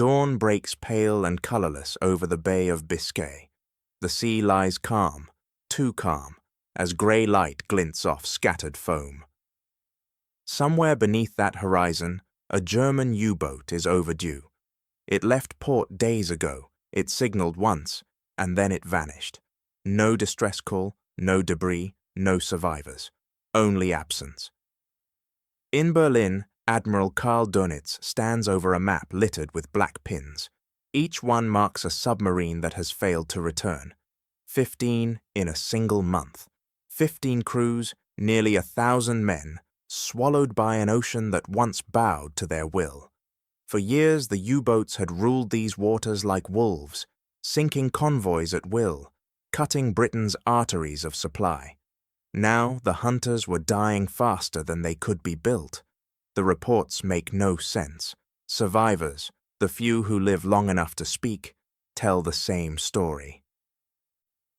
Dawn breaks pale and colorless over the Bay of Biscay. The sea lies calm, too calm, as grey light glints off scattered foam. Somewhere beneath that horizon, a German U-boat is overdue. It left port days ago, it signaled once, and then it vanished. No distress call, no debris, no survivors. Only absence. In Berlin, Admiral Karl Dönitz stands over a map littered with black pins. Each one marks a submarine that has failed to return. 15 in a single month. 15 crews, nearly 1,000 men, swallowed by an ocean that once bowed to their will. For years, the U-boats had ruled these waters like wolves, sinking convoys at will, cutting Britain's arteries of supply. Now, the hunters were dying faster than they could be built. The reports make no sense. Survivors, the few who live long enough to speak, tell the same story.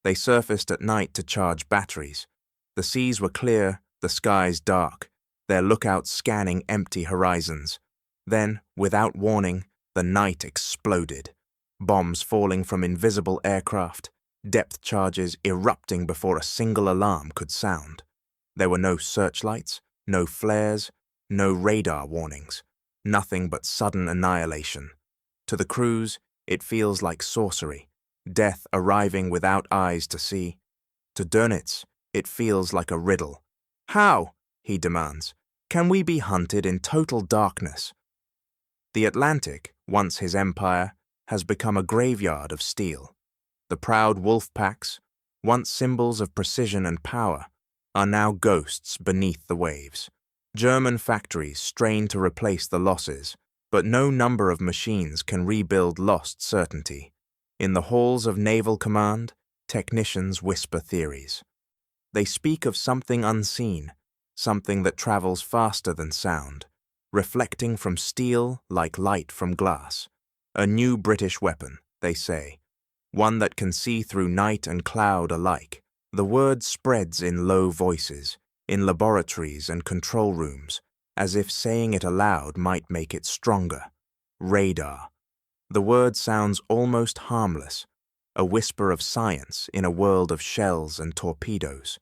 They surfaced at night to charge batteries. The seas were clear, the skies dark, their lookouts scanning empty horizons. Then, without warning, the night exploded. Bombs falling from invisible aircraft, depth charges erupting before a single alarm could sound. There were no searchlights, no flares, no radar warnings, nothing but sudden annihilation. To the crews, it feels like sorcery, death arriving without eyes to see. To Dönitz, it feels like a riddle. How, he demands, can we be hunted in total darkness? The Atlantic, once his empire, has become a graveyard of steel. The proud wolf packs, once symbols of precision and power, are now ghosts beneath the waves. German factories strain to replace the losses, but no number of machines can rebuild lost certainty. In the halls of Naval Command, technicians whisper theories. They speak of something unseen, something that travels faster than sound, reflecting from steel like light from glass. A new British weapon, they say, one that can see through night and cloud alike. The word spreads in low voices, in laboratories and control rooms, as if saying it aloud might make it stronger. Radar. The word sounds almost harmless, a whisper of science in a world of shells and torpedoes.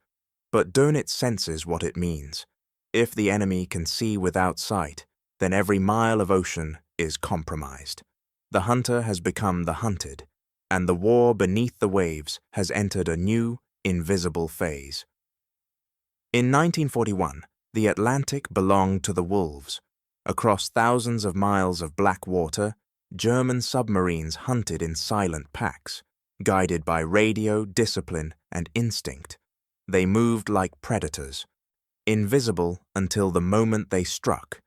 But Dönitz senses what it means. If the enemy can see without sight, then every mile of ocean is compromised. The hunter has become the hunted, and the war beneath the waves has entered a new, invisible phase. In 1941, the Atlantic belonged to the wolves. Across thousands of miles of black water, German submarines hunted in silent packs, guided by radio, discipline, and instinct. They moved like predators, invisible until the moment they struck.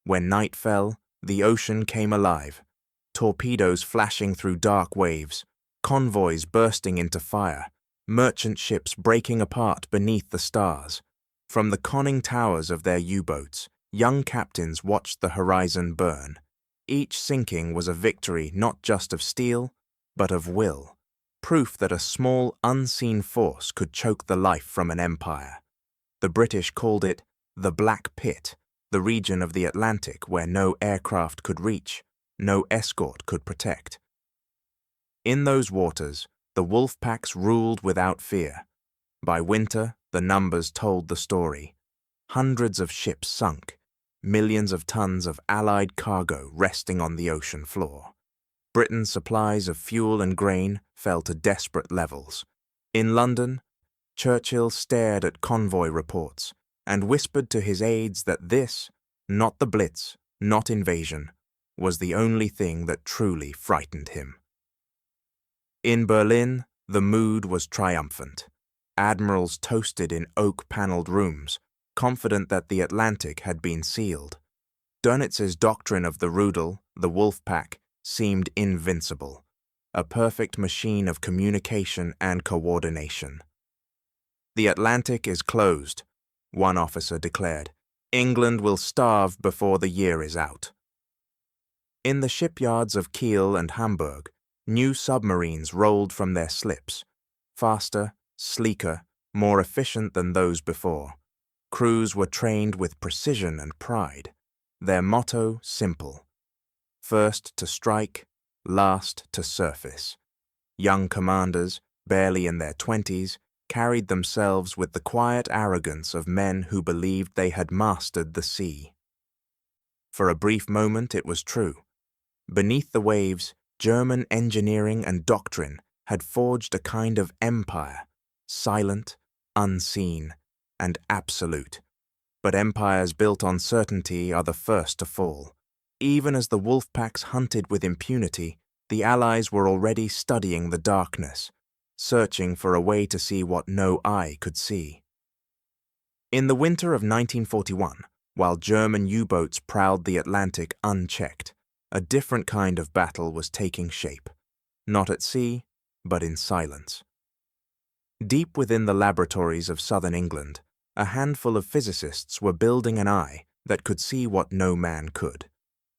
When night fell, the ocean came alive, torpedoes flashing through dark waves, convoys bursting into fire, merchant ships breaking apart beneath the stars. From the conning towers of their U-boats, young captains watched the horizon burn. Each sinking was a victory not just of steel, but of will, proof that a small, unseen force could choke the life from an empire. The British called it the Black Pit, the region of the Atlantic where no aircraft could reach, no escort could protect. In those waters, the wolf packs ruled without fear. By winter, the numbers told the story. Hundreds of ships sunk, millions of tons of Allied cargo resting on the ocean floor. Britain's supplies of fuel and grain fell to desperate levels. In London, Churchill stared at convoy reports and whispered to his aides that this, not the Blitz, not invasion, was the only thing that truly frightened him. In Berlin, the mood was triumphant. Admirals toasted in oak-paneled rooms, confident that the Atlantic had been sealed. Dönitz's doctrine of the Rudel, the wolf pack, seemed invincible, a perfect machine of communication and coordination. "The Atlantic is closed," one officer declared. "England will starve before the year is out." In the shipyards of Kiel and Hamburg, new submarines rolled from their slips, faster, sleeker, more efficient than those before. Crews were trained with precision and pride. Their motto simple: first to strike, last to surface. Young commanders, barely in their 20s, carried themselves with the quiet arrogance of men who believed they had mastered the sea. For a brief moment it was true. Beneath the waves, German engineering and doctrine had forged a kind of empire, silent, unseen, and absolute. But empires built on certainty are the first to fall. Even as the wolf packs hunted with impunity, the Allies were already studying the darkness, searching for a way to see what no eye could see. In the winter of 1941, while German U-boats prowled the Atlantic unchecked, a different kind of battle was taking shape, not at sea, but in silence. Deep within the laboratories of southern England, a handful of physicists were building an eye that could see what no man could.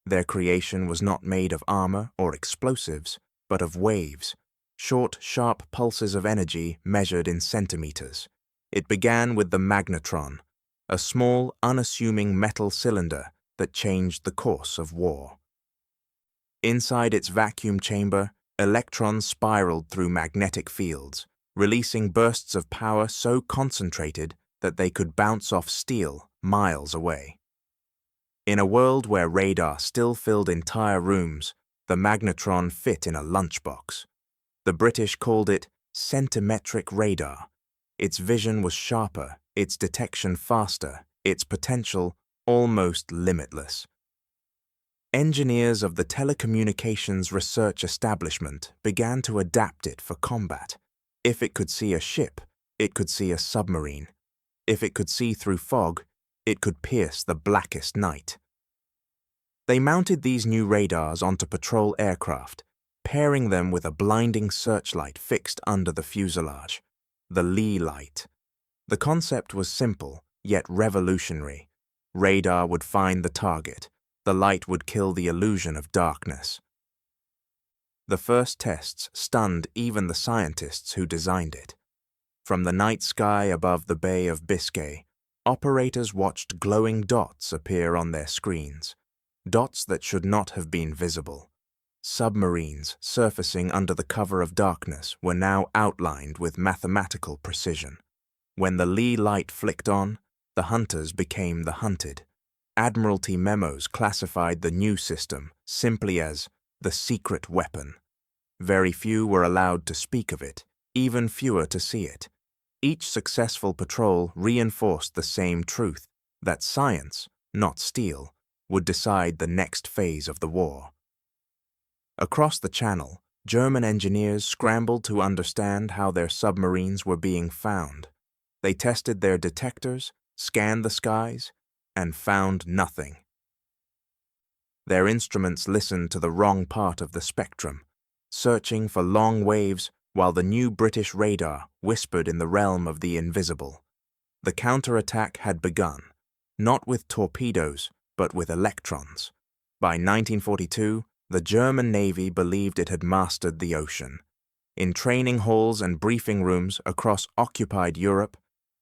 Their creation was not made of armor or explosives, but of waves, short, sharp pulses of energy measured in centimeters. It began with the magnetron, a small, unassuming metal cylinder that changed the course of war. Inside its vacuum chamber, electrons spiraled through magnetic fields, releasing bursts of power so concentrated that they could bounce off steel miles away. In a world where radar still filled entire rooms, the magnetron fit in a lunchbox. The British called it centimetric radar. Its vision was sharper, its detection faster, its potential almost limitless. Engineers of the telecommunications research establishment began to adapt it for combat. If it could see a ship, it could see a submarine. If it could see through fog, it could pierce the blackest night. They mounted these new radars onto patrol aircraft, pairing them with a blinding searchlight fixed under the fuselage, the Lee light. The concept was simple, yet revolutionary. Radar would find the target. The light would kill the illusion of darkness. The first tests stunned even the scientists who designed it. From the night sky above the Bay of Biscay, operators watched glowing dots appear on their screens, dots that should not have been visible. Submarines surfacing under the cover of darkness were now outlined with mathematical precision. When the Lee light flicked on, the hunters became the hunted. Admiralty memos classified the new system simply as the secret weapon. Very few were allowed to speak of it, even fewer to see it. Each successful patrol reinforced the same truth, that science, not steel, would decide the next phase of the war. Across the Channel, German engineers scrambled to understand how their submarines were being found. They tested their detectors, scanned the skies, and found nothing. Their instruments listened to the wrong part of the spectrum, searching for long waves while the new British radar whispered in the realm of the invisible. The counterattack had begun, not with torpedoes, but with electrons. By 1942, the German Navy believed it had mastered the ocean. In training halls and briefing rooms across occupied Europe,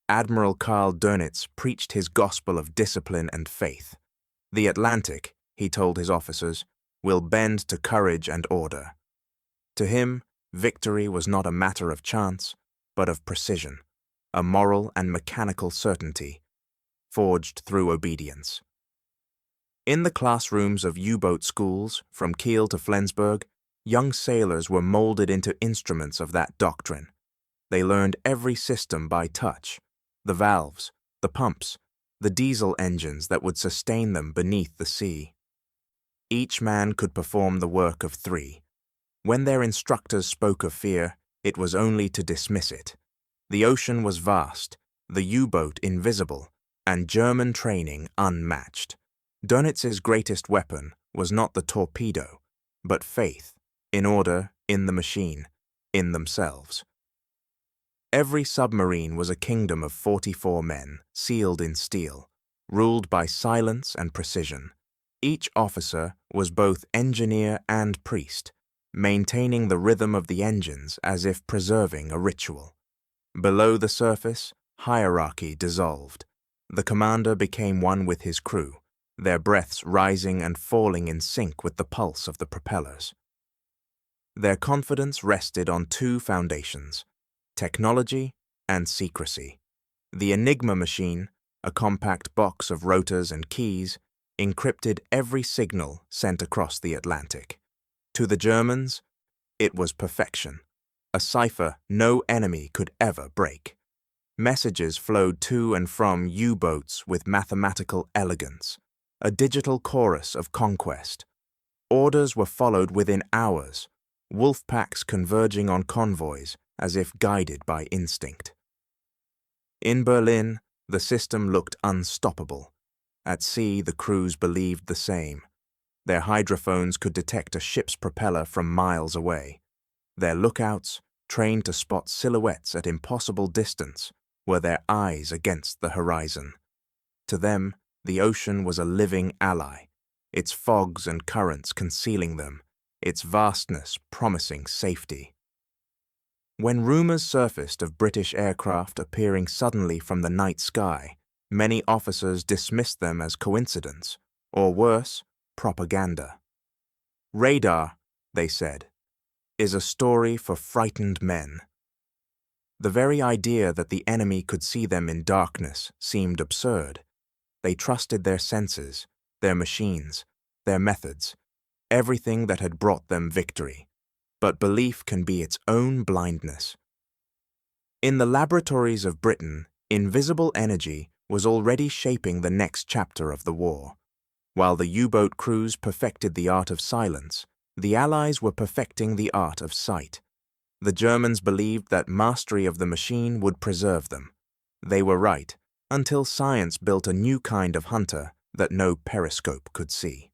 Admiral Karl Dönitz preached his gospel of discipline and faith. The Atlantic, he told his officers, will bend to courage and order. To him, victory was not a matter of chance, but of precision, a moral and mechanical certainty, forged through obedience. In the classrooms of U-boat schools, from Kiel to Flensburg, young sailors were molded into instruments of that doctrine. They learned every system by touch, the valves, the pumps, the diesel engines that would sustain them beneath the sea. Each man could perform the work of three. When their instructors spoke of fear, it was only to dismiss it. The ocean was vast, the U-boat invisible, and German training unmatched. Dönitz's greatest weapon was not the torpedo, but faith, in order, in the machine, in themselves. Every submarine was a kingdom of 44 men, sealed in steel, ruled by silence and precision. Each officer was both engineer and priest, maintaining the rhythm of the engines as if preserving a ritual. Below the surface, hierarchy dissolved. The commander became one with his crew, their breaths rising and falling in sync with the pulse of the propellers. Their confidence rested on two foundations: technology and secrecy. The Enigma machine, a compact box of rotors and keys, encrypted every signal sent across the Atlantic. To the Germans, it was perfection, a cipher no enemy could ever break. Messages flowed to and from U-boats with mathematical elegance, a digital chorus of conquest. Orders were followed within hours, wolf packs converging on convoys as if guided by instinct. In Berlin, the system looked unstoppable. At sea, the crews believed the same. Their hydrophones could detect a ship's propeller from miles away. Their lookouts, trained to spot silhouettes at impossible distance, were their eyes against the horizon. To them, the ocean was a living ally, its fogs and currents concealing them, its vastness promising safety. When rumors surfaced of British aircraft appearing suddenly from the night sky, many officers dismissed them as coincidence, or worse, propaganda. Radar, they said, is a story for frightened men. The very idea that the enemy could see them in darkness seemed absurd. They trusted their senses, their machines, their methods, everything that had brought them victory. But belief can be its own blindness. In the laboratories of Britain, invisible energy was already shaping the next chapter of the war. While the U-boat crews perfected the art of silence, the Allies were perfecting the art of sight. The Germans believed that mastery of the machine would preserve them. They were right, until science built a new kind of hunter that no periscope could see.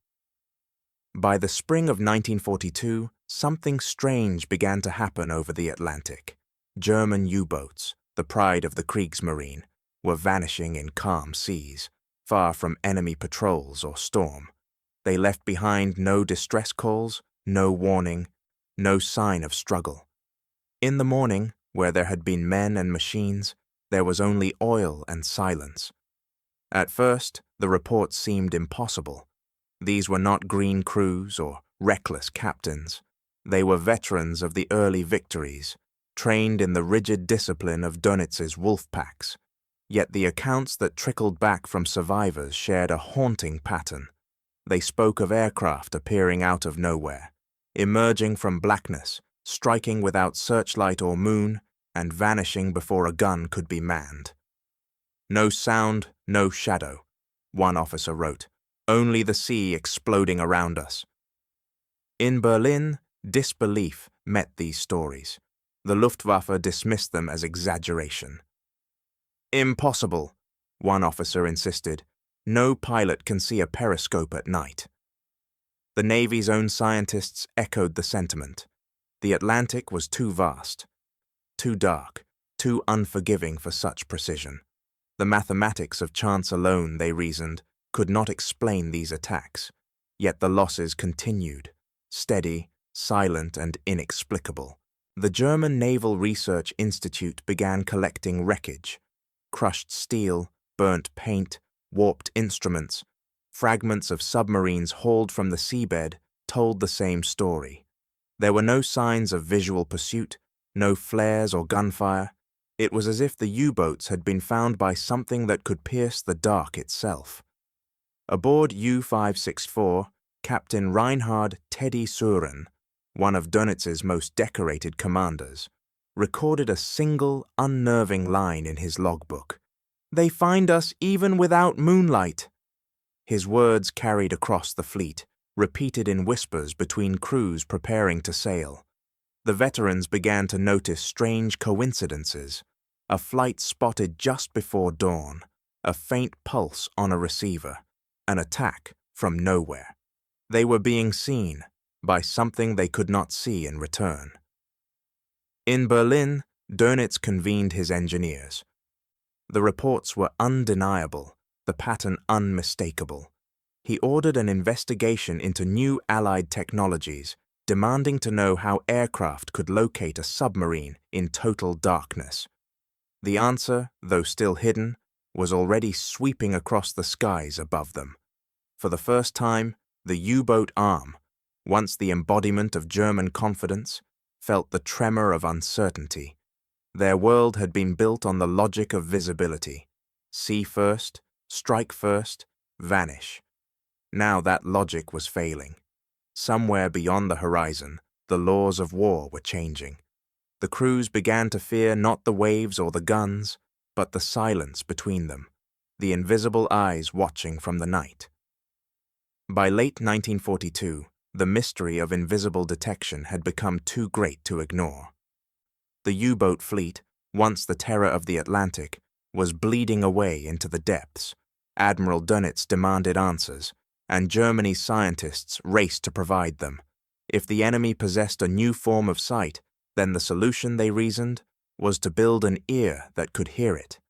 By the spring of 1942, something strange began to happen over the Atlantic. German U-boats, the pride of the Kriegsmarine, were vanishing in calm seas, far from enemy patrols or storm. They left behind no distress calls, no warning, no sign of struggle. In the morning, where there had been men and machines, there was only oil and silence. At first, the reports seemed impossible. These were not green crews or reckless captains. They were veterans of the early victories, trained in the rigid discipline of Dönitz's wolf packs. Yet the accounts that trickled back from survivors shared a haunting pattern. They spoke of aircraft appearing out of nowhere, emerging from blackness, striking without searchlight or moon, and vanishing before a gun could be manned. "No sound, no shadow," one officer wrote, "only the sea exploding around us." In Berlin, disbelief met these stories. The Luftwaffe dismissed them as exaggeration. "Impossible," one officer insisted. "No pilot can see a periscope at night." The Navy's own scientists echoed the sentiment. The Atlantic was too vast, too dark, too unforgiving for such precision. The mathematics of chance alone, they reasoned, could not explain these attacks. Yet the losses continued, steady, silent, and inexplicable. The German Naval Research Institute began collecting wreckage: crushed steel, burnt paint, warped instruments. Fragments of submarines hauled from the seabed told the same story. There were no signs of visual pursuit, no flares or gunfire. It was as if the U-boats had been found by something that could pierce the dark itself. Aboard U-564, Captain Reinhard Teddy Suren, one of Dönitz's most decorated commanders, recorded a single, unnerving line in his logbook. "They find us even without moonlight." His words carried across the fleet, repeated in whispers between crews preparing to sail. The veterans began to notice strange coincidences: a flight spotted just before dawn, a faint pulse on a receiver, an attack from nowhere. They were being seen by something they could not see in return. In Berlin, Dönitz convened his engineers. The reports were undeniable, the pattern unmistakable. He ordered an investigation into new Allied technologies, demanding to know how aircraft could locate a submarine in total darkness. The answer, though still hidden, was already sweeping across the skies above them. For the first time, the U-boat arm, once the embodiment of German confidence, felt the tremor of uncertainty. Their world had been built on the logic of visibility. See first, strike first, vanish. Now that logic was failing. Somewhere beyond the horizon, the laws of war were changing. The crews began to fear not the waves or the guns, but the silence between them, the invisible eyes watching from the night. By late 1942, the mystery of invisible detection had become too great to ignore. The U-boat fleet, once the terror of the Atlantic, was bleeding away into the depths. Admiral Dönitz demanded answers, and Germany's scientists raced to provide them. If the enemy possessed a new form of sight, then the solution, they reasoned, was to build an ear that could hear it.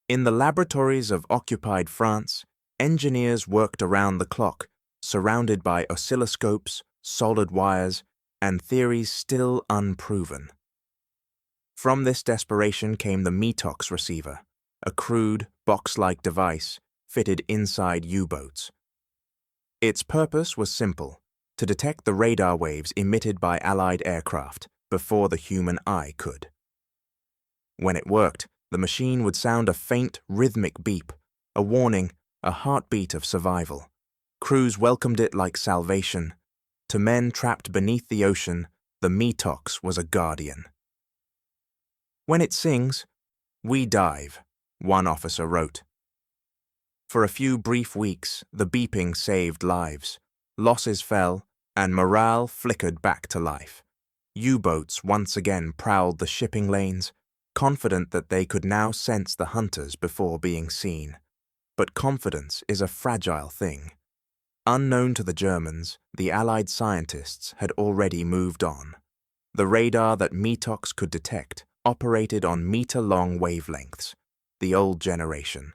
In the laboratories of occupied France, engineers worked around the clock, surrounded by oscilloscopes, solid wires, and theories still unproven. From this desperation came the Metox receiver, a crude, box-like device fitted inside U-boats. Its purpose was simple: to detect the radar waves emitted by Allied aircraft before the human eye could. When it worked, the machine would sound a faint, rhythmic beep, a warning, a heartbeat of survival. Crews welcomed it like salvation. To men trapped beneath the ocean, the Metox was a guardian. "When it sings, we dive," one officer wrote. For a few brief weeks, the beeping saved lives. Losses fell, and morale flickered back to life. U-boats once again prowled the shipping lanes, confident that they could now sense the hunters before being seen. But confidence is a fragile thing. Unknown to the Germans, the Allied scientists had already moved on. The radar that Metox could detect operated on meter-long wavelengths, the old generation.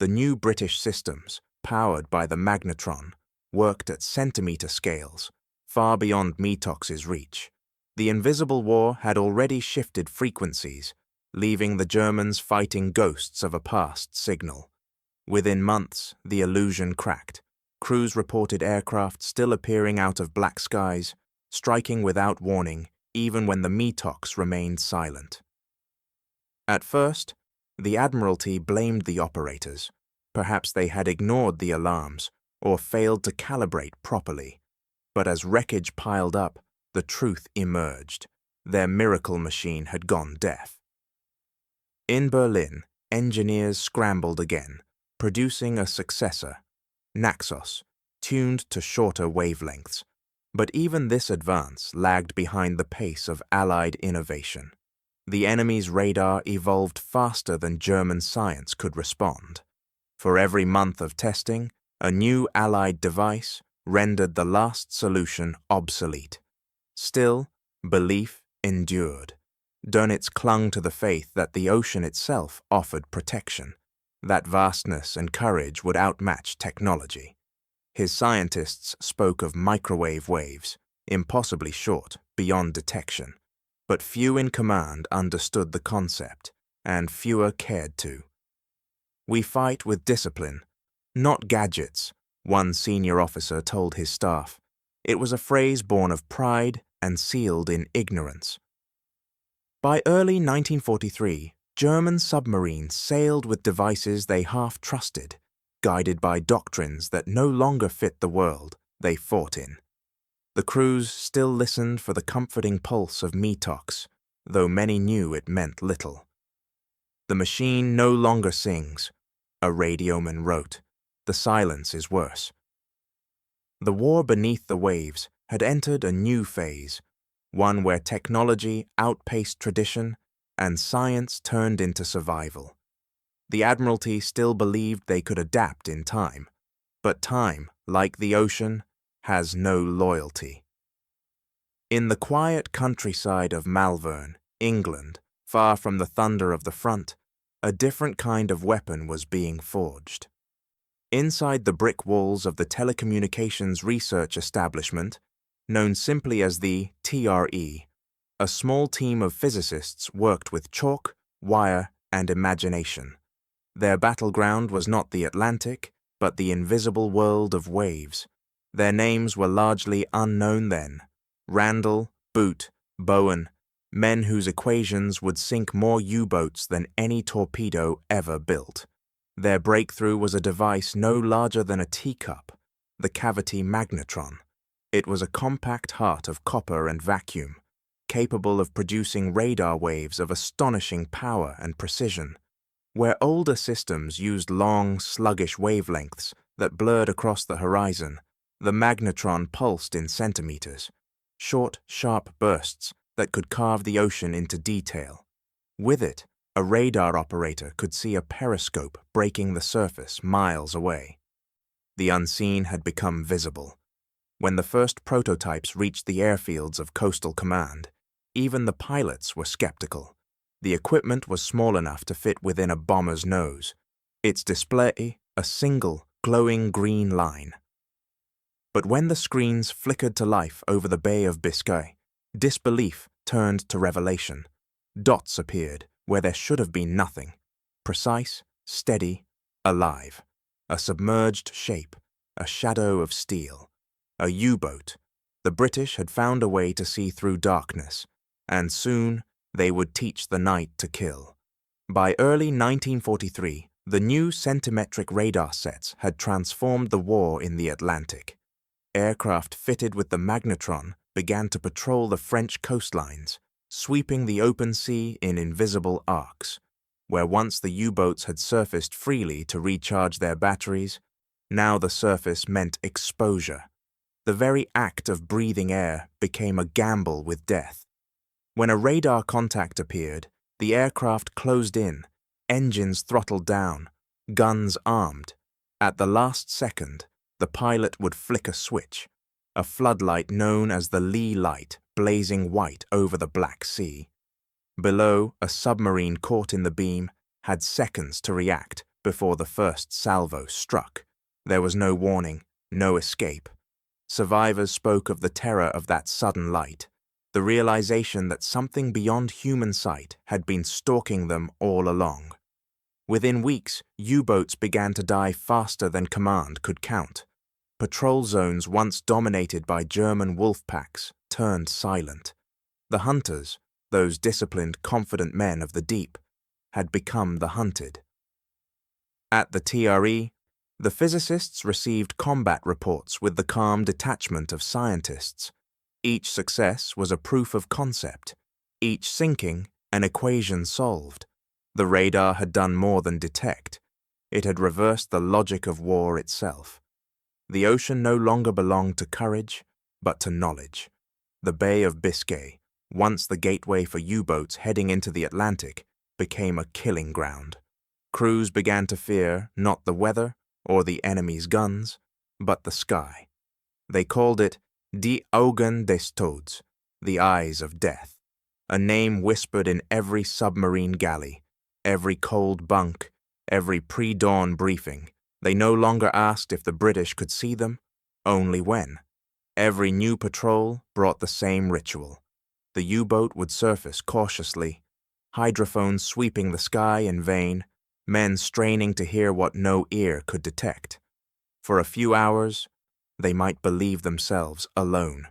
The new British systems, powered by the magnetron, worked at centimeter scales, far beyond Metox's reach. The invisible war had already shifted frequencies, leaving the Germans fighting ghosts of a past signal. Within months, the illusion cracked. Crews reported aircraft still appearing out of black skies, striking without warning, even when the Metox remained silent. At first, the Admiralty blamed the operators. Perhaps they had ignored the alarms or failed to calibrate properly. But as wreckage piled up, the truth emerged. Their miracle machine had gone deaf. In Berlin, engineers scrambled again, producing a successor, Naxos, tuned to shorter wavelengths. But even this advance lagged behind the pace of Allied innovation. The enemy's radar evolved faster than German science could respond. For every month of testing, a new Allied device rendered the last solution obsolete. Still, belief endured. Dönitz clung to the faith that the ocean itself offered protection, that vastness and courage would outmatch technology. His scientists spoke of microwave waves, impossibly short, beyond detection. But few in command understood the concept, and fewer cared to. "We fight with discipline, not gadgets," one senior officer told his staff. It was a phrase born of pride and sealed in ignorance. By early 1943, German submarines sailed with devices they half trusted, guided by doctrines that no longer fit the world they fought in. The crews still listened for the comforting pulse of Metox, though many knew it meant little. "The machine no longer sings," a radioman wrote. "The silence is worse." The war beneath the waves had entered a new phase, one where technology outpaced tradition and science turned into survival. The Admiralty still believed they could adapt in time, but time, like the ocean, has no loyalty. In the quiet countryside of Malvern, England, far from the thunder of the front, a different kind of weapon was being forged. Inside the brick walls of the Telecommunications Research Establishment, known simply as the TRE, a small team of physicists worked with chalk, wire, and imagination. Their battleground was not the Atlantic, but the invisible world of waves. Their names were largely unknown then. Randall, Boot, Bowen, men whose equations would sink more U-boats than any torpedo ever built. Their breakthrough was a device no larger than a teacup, the cavity magnetron. It was a compact heart of copper and vacuum, capable of producing radar waves of astonishing power and precision. Where older systems used long, sluggish wavelengths that blurred across the horizon, the magnetron pulsed in centimeters, short, sharp bursts that could carve the ocean into detail. With it, a radar operator could see a periscope breaking the surface miles away. The unseen had become visible. When the first prototypes reached the airfields of Coastal Command, even the pilots were skeptical. The equipment was small enough to fit within a bomber's nose, its display a single, glowing green line. But when the screens flickered to life over the Bay of Biscay, disbelief turned to revelation. Dots appeared where there should have been nothing, precise, steady, alive. A submerged shape, a shadow of steel, a U-boat. The British had found a way to see through darkness, and soon they would teach the night to kill. By early 1943, the new centimetric radar sets had transformed the war in the Atlantic. Aircraft fitted with the magnetron began to patrol the French coastlines, sweeping the open sea in invisible arcs. Where once the U-boats had surfaced freely to recharge their batteries, now the surface meant exposure. The very act of breathing air became a gamble with death. When a radar contact appeared, the aircraft closed in, engines throttled down, guns armed. At the last second, the pilot would flick a switch, a floodlight known as the Lee light blazing white over the Black Sea. Below, a submarine caught in the beam had seconds to react before the first salvo struck. There was no warning, no escape. Survivors spoke of the terror of that sudden light, the realization that something beyond human sight had been stalking them all along. Within weeks, U-boats began to die faster than command could count. Patrol zones once dominated by German wolf packs turned silent. The hunters, those disciplined, confident men of the deep, had become the hunted. At the TRE, the physicists received combat reports with the calm detachment of scientists. Each success was a proof of concept, each sinking an equation solved. The radar had done more than detect. It had reversed the logic of war itself. The ocean no longer belonged to courage, but to knowledge. The Bay of Biscay, once the gateway for U-boats heading into the Atlantic, became a killing ground. Crews began to fear not the weather or the enemy's guns, but the sky. They called it Die Augen des Todes, the eyes of death, a name whispered in every submarine galley, every cold bunk, every pre-dawn briefing. They no longer asked if the British could see them, only when. Every new patrol brought the same ritual. The U-boat would surface cautiously, hydrophones sweeping the sky in vain, men straining to hear what no ear could detect. For a few hours, they might believe themselves alone.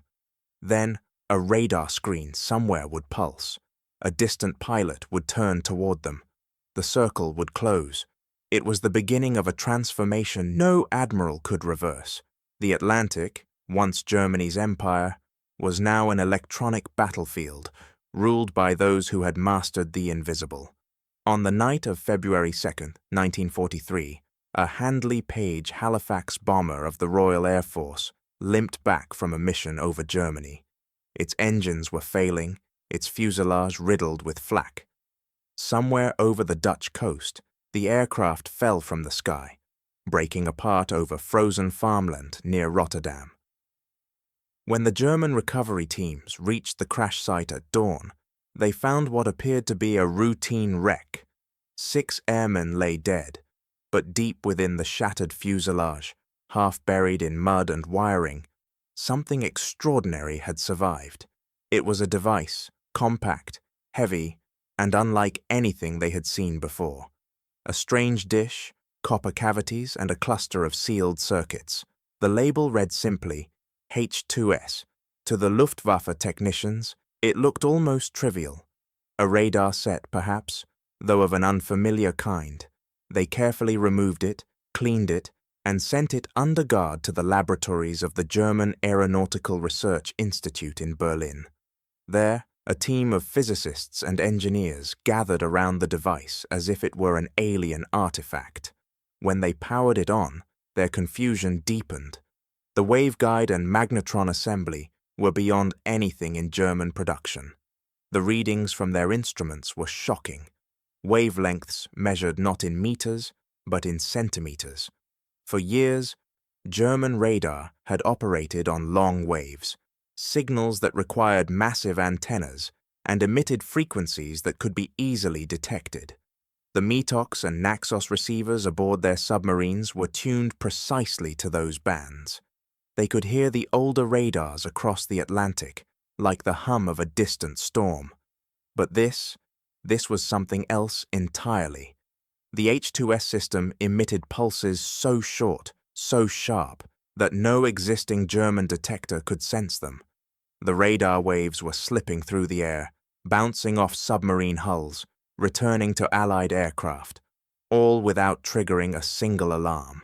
Then, a radar screen somewhere would pulse. A distant pilot would turn toward them. The circle would close. It was the beginning of a transformation no admiral could reverse. The Atlantic, once Germany's empire, was now an electronic battlefield, ruled by those who had mastered the invisible. On the night of February 2nd, 1943, a Handley Page Halifax bomber of the Royal Air Force limped back from a mission over Germany. Its engines were failing, its fuselage riddled with flak. Somewhere over the Dutch coast, the aircraft fell from the sky, breaking apart over frozen farmland near Rotterdam. When the German recovery teams reached the crash site at dawn, they found what appeared to be a routine wreck. 6 airmen lay dead, but deep within the shattered fuselage, half buried in mud and wiring, something extraordinary had survived. It was a device, compact, heavy, and unlike anything they had seen before. A strange dish, copper cavities, and a cluster of sealed circuits. The label read simply, H2S. To the Luftwaffe technicians, it looked almost trivial. A radar set, perhaps, though of an unfamiliar kind. They carefully removed it, cleaned it, and sent it under guard to the laboratories of the German Aeronautical Research Institute in Berlin. There, a team of physicists and engineers gathered around the device as if it were an alien artifact. When they powered it on, their confusion deepened. The waveguide and magnetron assembly were beyond anything in German production. The readings from their instruments were shocking. Wavelengths measured not in meters, but in centimeters. For years, German radar had operated on long waves, signals that required massive antennas and emitted frequencies that could be easily detected. The Metox and Naxos receivers aboard their submarines were tuned precisely to those bands. They could hear the older radars across the Atlantic, like the hum of a distant storm. But this was something else entirely. The H2S system emitted pulses so short, so sharp, that no existing German detector could sense them. The radar waves were slipping through the air, bouncing off submarine hulls, returning to Allied aircraft, all without triggering a single alarm.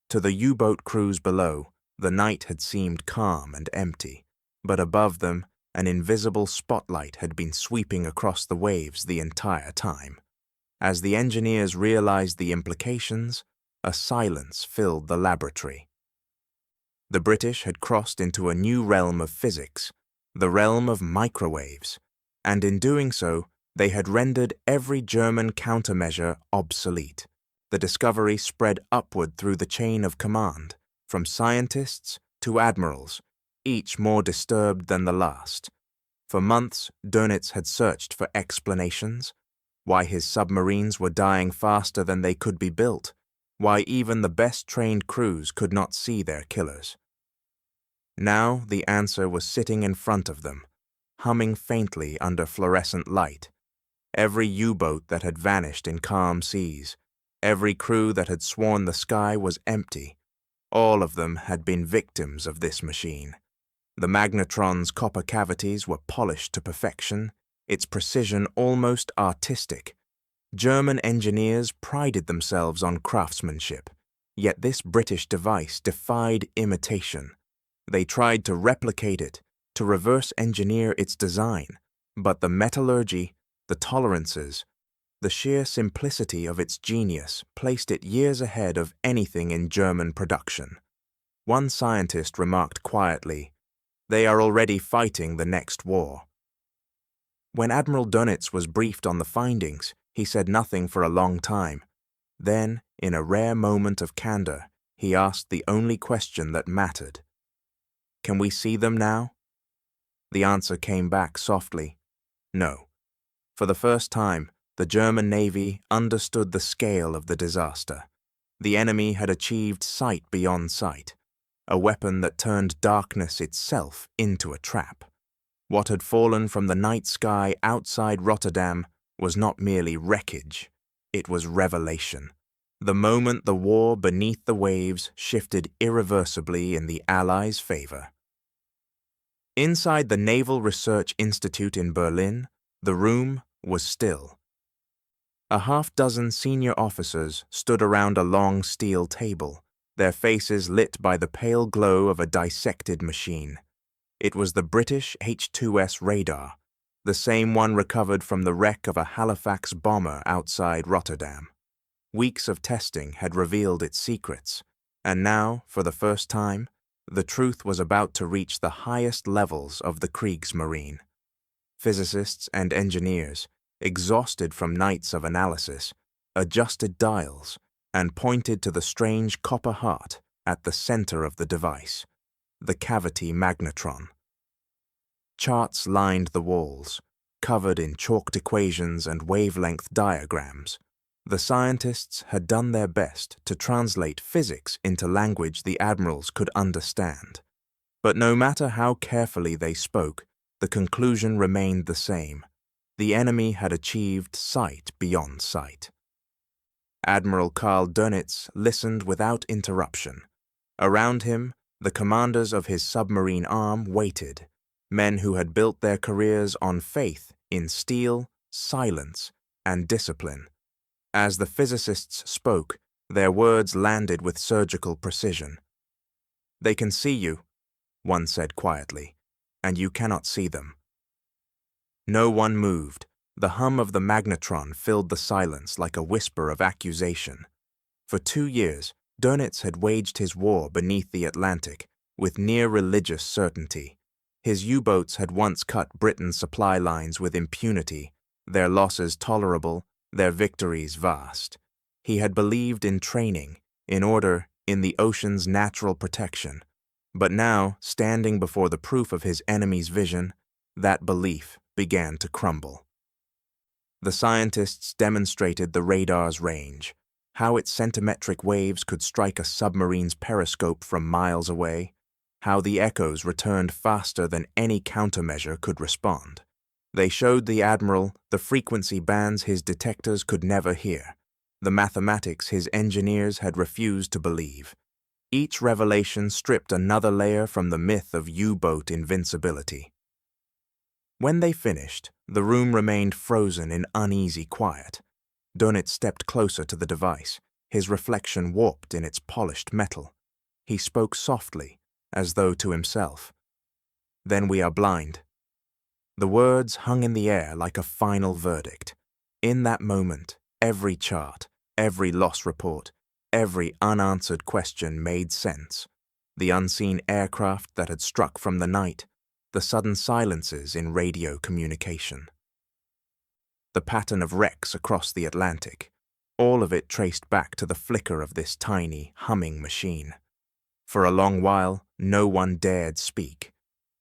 To the U-boat crews below, the night had seemed calm and empty, but above them, an invisible spotlight had been sweeping across the waves the entire time. As the engineers realized the implications, a silence filled the laboratory. The British had crossed into a new realm of physics, the realm of microwaves, and in doing so, they had rendered every German countermeasure obsolete. The discovery spread upward through the chain of command, from scientists to admirals, each more disturbed than the last. For months, Dönitz had searched for explanations, why his submarines were dying faster than they could be built, why even the best-trained crews could not see their killers. Now the answer was sitting in front of them, humming faintly under fluorescent light. Every U-boat that had vanished in calm seas, every crew that had sworn the sky was empty, all of them had been victims of this machine. The magnetron's copper cavities were polished to perfection, its precision almost artistic. German engineers prided themselves on craftsmanship, yet this British device defied imitation. They tried to replicate it, to reverse engineer its design, but the metallurgy, the tolerances, the sheer simplicity of its genius placed it years ahead of anything in German production. One scientist remarked quietly, "They are already fighting the next war." When Admiral Dönitz was briefed on the findings, he said nothing for a long time. Then, in a rare moment of candor, he asked the only question that mattered. "Can we see them now?" The answer came back softly, "No." For the first time, the German Navy understood the scale of the disaster. The enemy had achieved sight beyond sight, a weapon that turned darkness itself into a trap. What had fallen from the night sky outside Rotterdam was not merely wreckage, it was revelation. The moment the war beneath the waves shifted irreversibly in the Allies' favor. Inside the Naval Research Institute in Berlin, the room was still. A half-dozen senior officers stood around a long steel table, their faces lit by the pale glow of a dissected machine. It was the British H2S radar, the same one recovered from the wreck of a Halifax bomber outside Rotterdam. Weeks of testing had revealed its secrets, and now, for the first time, the truth was about to reach the highest levels of the Kriegsmarine. Physicists and engineers, exhausted from nights of analysis, adjusted dials and pointed to the strange copper heart at the center of the device, the cavity magnetron. Charts lined the walls, covered in chalked equations and wavelength diagrams. The scientists had done their best to translate physics into language the admirals could understand. But no matter how carefully they spoke, the conclusion remained the same. The enemy had achieved sight beyond sight. Admiral Karl Dönitz listened without interruption. Around him, the commanders of his submarine arm waited, men who had built their careers on faith in steel, silence, and discipline. As the physicists spoke, their words landed with surgical precision. "They can see you," one said quietly, "and you cannot see them." No one moved. The hum of the magnetron filled the silence like a whisper of accusation. For 2 years, Dönitz had waged his war beneath the Atlantic with near-religious certainty. His U-boats had once cut Britain's supply lines with impunity, their losses tolerable, their victories vast. He had believed in training, in order, in the ocean's natural protection. But now, standing before the proof of his enemy's vision, that belief began to crumble. The scientists demonstrated the radar's range, how its centimetric waves could strike a submarine's periscope from miles away, how the echoes returned faster than any countermeasure could respond. They showed the Admiral the frequency bands his detectors could never hear, the mathematics his engineers had refused to believe. Each revelation stripped another layer from the myth of U-boat invincibility. When they finished, the room remained frozen in uneasy quiet. Dönitz stepped closer to the device, his reflection warped in its polished metal. He spoke softly, as though to himself. "Then we are blind." The words hung in the air like a final verdict. In that moment, every chart, every loss report, every unanswered question made sense. The unseen aircraft that had struck from the night, the sudden silences in radio communication. The pattern of wrecks across the Atlantic, all of it traced back to the flicker of this tiny, humming machine. For a long while, no one dared speak.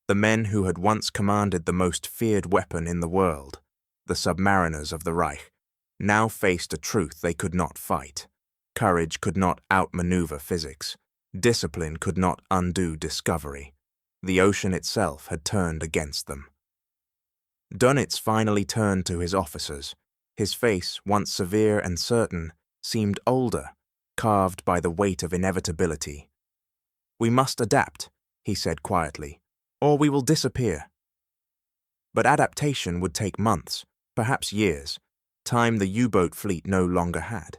The men who had once commanded the most feared weapon in the world, the submariners of the Reich, now faced a truth they could not fight. Courage could not outmaneuver physics. Discipline could not undo discovery. The ocean itself had turned against them. Dönitz finally turned to his officers. His face, once severe and certain, seemed older, carved by the weight of inevitability. "We must adapt," he said quietly, "or we will disappear." But adaptation would take months, perhaps years, time the U-boat fleet no longer had.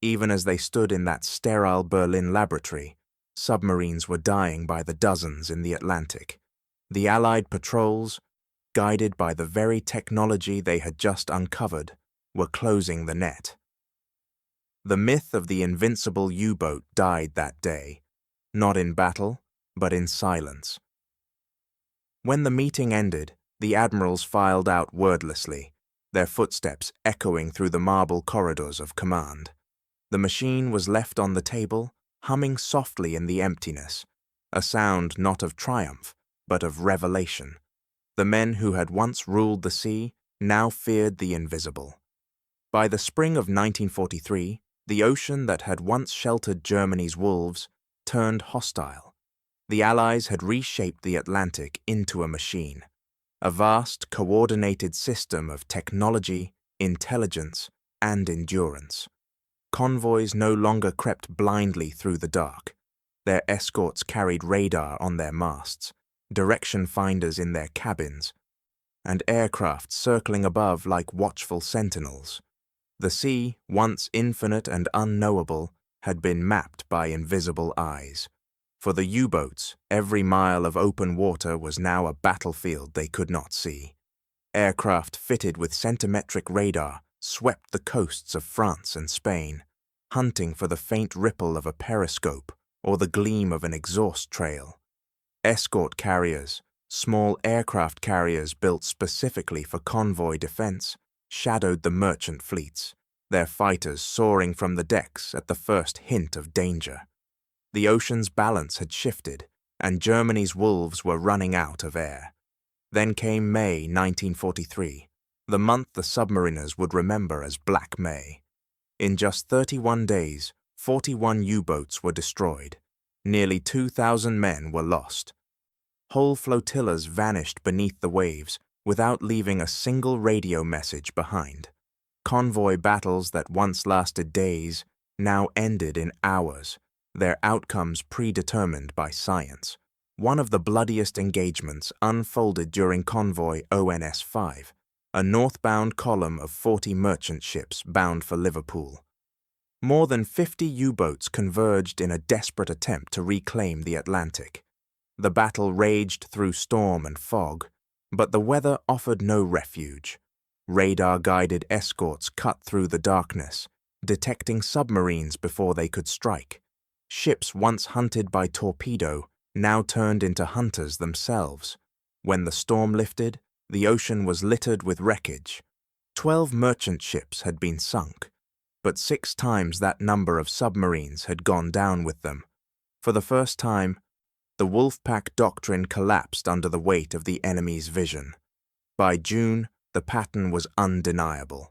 Even as they stood in that sterile Berlin laboratory, submarines were dying by the dozens in the Atlantic. The Allied patrols, guided by the very technology they had just uncovered, were closing the net. The myth of the invincible U-boat died that day, not in battle, but in silence. When the meeting ended, the admirals filed out wordlessly, their footsteps echoing through the marble corridors of command. The machine was left on the table, humming softly in the emptiness, a sound not of triumph, but of revelation. The men who had once ruled the sea now feared the invisible. By the spring of 1943, the ocean that had once sheltered Germany's wolves turned hostile. The Allies had reshaped the Atlantic into a machine, a vast, coordinated system of technology, intelligence, and endurance. Convoys no longer crept blindly through the dark. Their escorts carried radar on their masts, direction finders in their cabins, and aircraft circling above like watchful sentinels. The sea, once infinite and unknowable, had been mapped by invisible eyes. For the U-boats, every mile of open water was now a battlefield they could not see. Aircraft fitted with centimetric radar swept the coasts of France and Spain, hunting for the faint ripple of a periscope or the gleam of an exhaust trail. Escort carriers, small aircraft carriers built specifically for convoy defense, shadowed the merchant fleets, their fighters soaring from the decks at the first hint of danger. The ocean's balance had shifted, and Germany's wolves were running out of air. Then came May 1943, the month the submariners would remember as Black May. In just 31 days, 41 U-boats were destroyed. Nearly 2,000 men were lost. Whole flotillas vanished beneath the waves without leaving a single radio message behind. convoy battles that once lasted days now ended in hours, their outcomes predetermined by science. One of the bloodiest engagements unfolded during convoy ONS-5, a northbound column of 40 merchant ships bound for Liverpool. More than 50 U-boats converged in a desperate attempt to reclaim the Atlantic. The battle raged through storm and fog, but the weather offered no refuge. Radar-guided escorts cut through the darkness, detecting submarines before they could strike. Ships once hunted by torpedo now turned into hunters themselves. When the storm lifted, the ocean was littered with wreckage. 12 merchant ships had been sunk, but 6 times that number of submarines had gone down with them. For the first time, the Wolfpack doctrine collapsed under the weight of the enemy's vision. By June, the pattern was undeniable.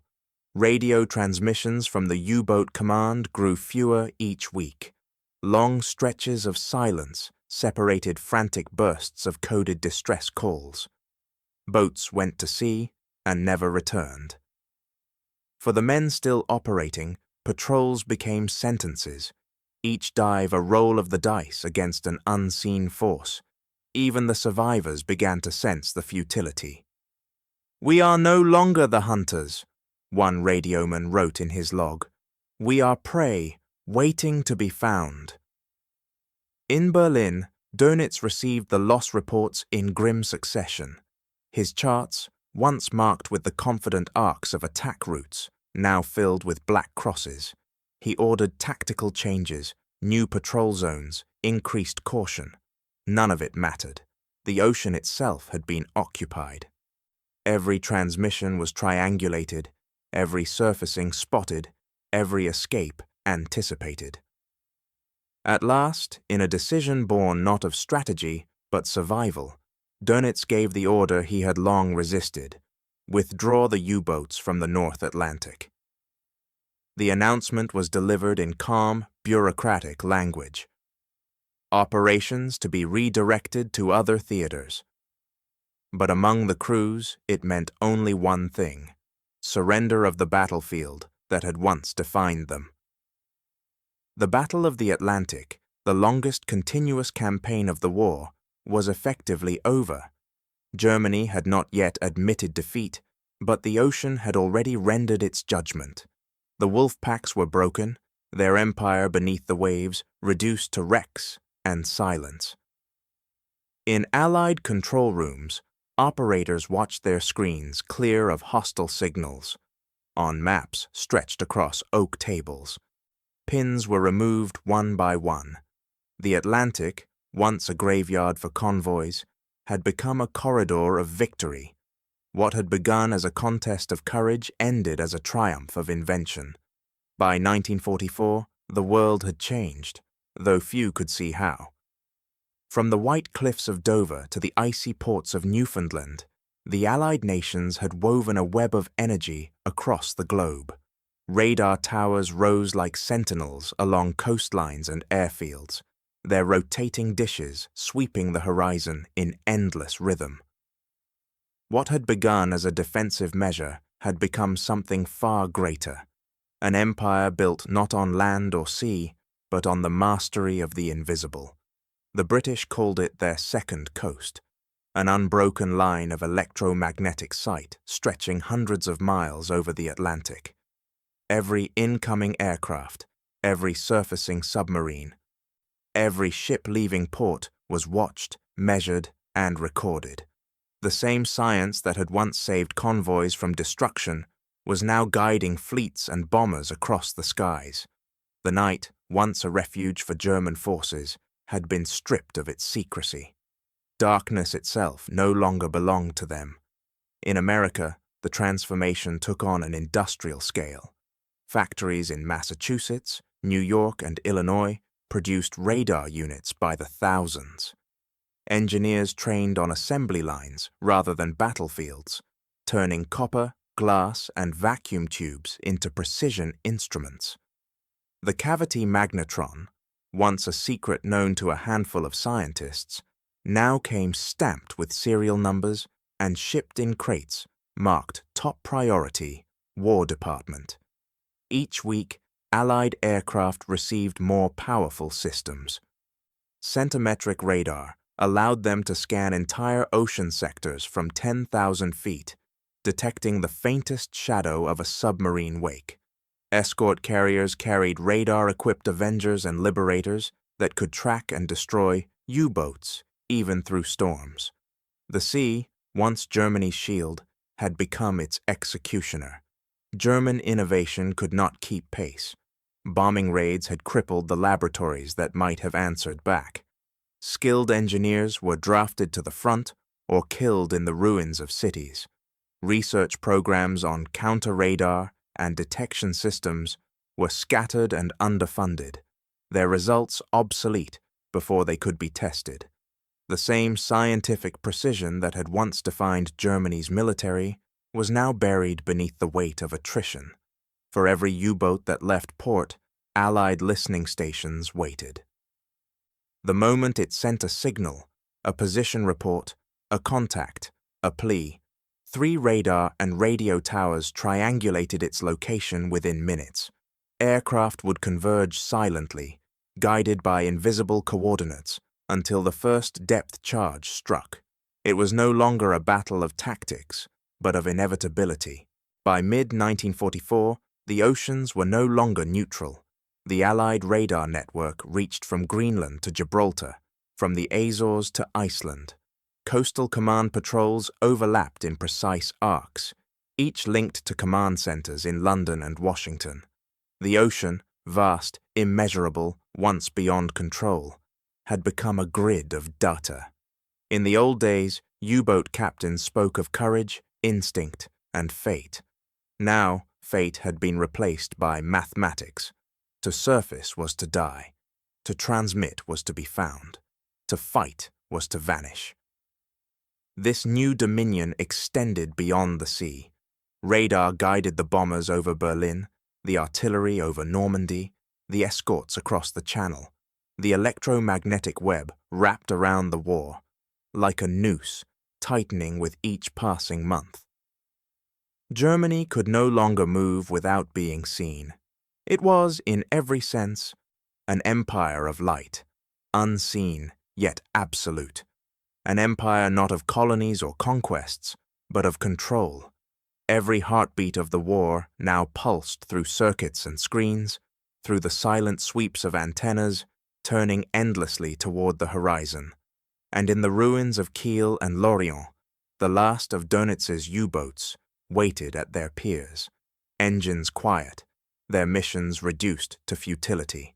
Radio transmissions from the U-boat command grew fewer each week. Long stretches of silence separated frantic bursts of coded distress calls. Boats went to sea and never returned. For the men still operating, patrols became sentences, each dive a roll of the dice against an unseen force. Even the survivors began to sense the futility. "We are no longer the hunters," one radioman wrote in his log. "We are prey, waiting to be found." In Berlin, Dönitz received the loss reports in grim succession. His charts, once marked with the confident arcs of attack routes, now filled with black crosses. He ordered tactical changes, new patrol zones, increased caution. None of it mattered. The ocean itself had been occupied. Every transmission was triangulated, every surfacing spotted, every escape anticipated. At last, in a decision born not of strategy, but survival, Dönitz gave the order he had long resisted: withdraw the U-boats from the North Atlantic. The announcement was delivered in calm, bureaucratic language. Operations to be redirected to other theaters. But among the crews, it meant only one thing: surrender of the battlefield that had once defined them. The Battle of the Atlantic, the longest continuous campaign of the war, was effectively over. Germany had not yet admitted defeat, but the ocean had already rendered its judgment. The wolf packs were broken, their empire beneath the waves reduced to wrecks and silence. In Allied control rooms, operators watched their screens clear of hostile signals. On maps stretched across oak tables, pins were removed one by one. The Atlantic, once a graveyard for convoys, had become a corridor of victory. What had begun as a contest of courage ended as a triumph of invention. By 1944, the world had changed, though few could see how. From the white cliffs of Dover to the icy ports of Newfoundland, the Allied nations had woven a web of energy across the globe. Radar towers rose like sentinels along coastlines and airfields, their rotating dishes sweeping the horizon in endless rhythm. What had begun as a defensive measure had become something far greater, an empire built not on land or sea, but on the mastery of the invisible. The British called it their second coast, an unbroken line of electromagnetic sight stretching hundreds of miles over the Atlantic. Every incoming aircraft, every surfacing submarine, every ship leaving port was watched, measured, and recorded. The same science that had once saved convoys from destruction was now guiding fleets and bombers across the skies. The night, once a refuge for German forces, had been stripped of its secrecy. Darkness itself no longer belonged to them. In America, the transformation took on an industrial scale. Factories in Massachusetts, New York, and Illinois produced radar units by the thousands. Engineers trained on assembly lines rather than battlefields, turning copper, glass, and vacuum tubes into precision instruments. The cavity magnetron, once a secret known to a handful of scientists, now came stamped with serial numbers and shipped in crates marked top priority War Department. Each week, Allied aircraft received more powerful systems. Centimetric radar allowed them to scan entire ocean sectors from 10,000 feet, detecting the faintest shadow of a submarine wake. Escort carriers carried radar-equipped Avengers and Liberators that could track and destroy U-boats even through storms. The sea, once Germany's shield, had become its executioner. German innovation could not keep pace. Bombing raids had crippled the laboratories that might have answered back. Skilled engineers were drafted to the front or killed in the ruins of cities. Research programs on counter-radar and detection systems were scattered and underfunded, their results obsolete before they could be tested. The same scientific precision that had once defined Germany's military was now buried beneath the weight of attrition. For every U-boat that left port, Allied listening stations waited. The moment it sent a signal, a position report, a contact, a plea, 3 radar and radio towers triangulated its location within minutes. Aircraft would converge silently, guided by invisible coordinates, until the first depth charge struck. It was no longer a battle of tactics, but of inevitability. By mid-1944, the oceans were no longer neutral. The Allied radar network reached from Greenland to Gibraltar, from the Azores to Iceland. Coastal command patrols overlapped in precise arcs, each linked to command centers in London and Washington. The ocean, vast, immeasurable, once beyond control, had become a grid of data. In the old days, U-boat captains spoke of courage, instinct, and fate. Now, fate had been replaced by mathematics. To surface was to die. To transmit was to be found. To fight was to vanish. This new dominion extended beyond the sea. Radar guided the bombers over Berlin, the artillery over Normandy, the escorts across the Channel. The electromagnetic web wrapped around the war, like a noose, tightening with each passing month. Germany could no longer move without being seen. It was, in every sense, an empire of light, unseen yet absolute. An empire not of colonies or conquests, but of control. Every heartbeat of the war now pulsed through circuits and screens, through the silent sweeps of antennas, turning endlessly toward the horizon. And in the ruins of Kiel and Lorient, the last of Dönitz's U-boats waited at their piers, engines quiet, their missions reduced to futility.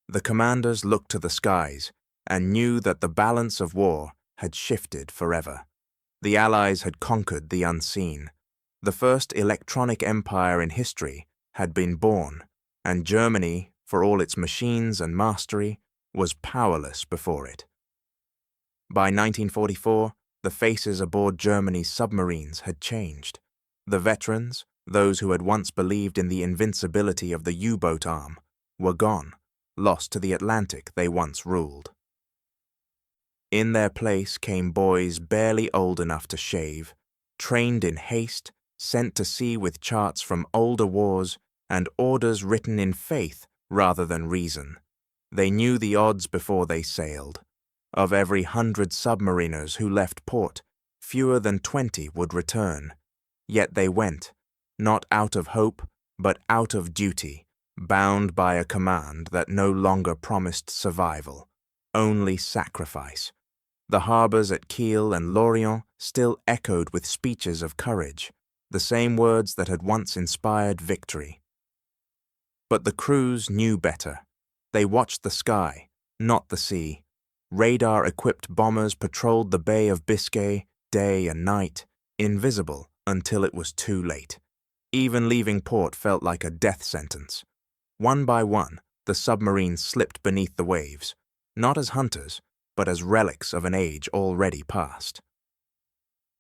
The commanders looked to the skies and knew that the balance of war had shifted forever. The Allies had conquered the unseen. The first electronic empire in history had been born, and Germany, for all its machines and mastery, was powerless before it. By 1944, the faces aboard Germany's submarines had changed. The veterans, those who had once believed in the invincibility of the U-boat arm, were gone, lost to the Atlantic they once ruled. In their place came boys barely old enough to shave, trained in haste, sent to sea with charts from older wars and orders written in faith rather than reason. They knew the odds before they sailed. Of every 100 submariners who left port, fewer than 20 would return. Yet they went, not out of hope, but out of duty, bound by a command that no longer promised survival, only sacrifice. The harbors at Kiel and Lorient still echoed with speeches of courage, the same words that had once inspired victory. But the crews knew better. They watched the sky, not the sea. Radar-equipped bombers patrolled the Bay of Biscay day and night, invisible until it was too late. Even leaving port felt like a death sentence. One by one, the submarines slipped beneath the waves, not as hunters, but as relics of an age already past.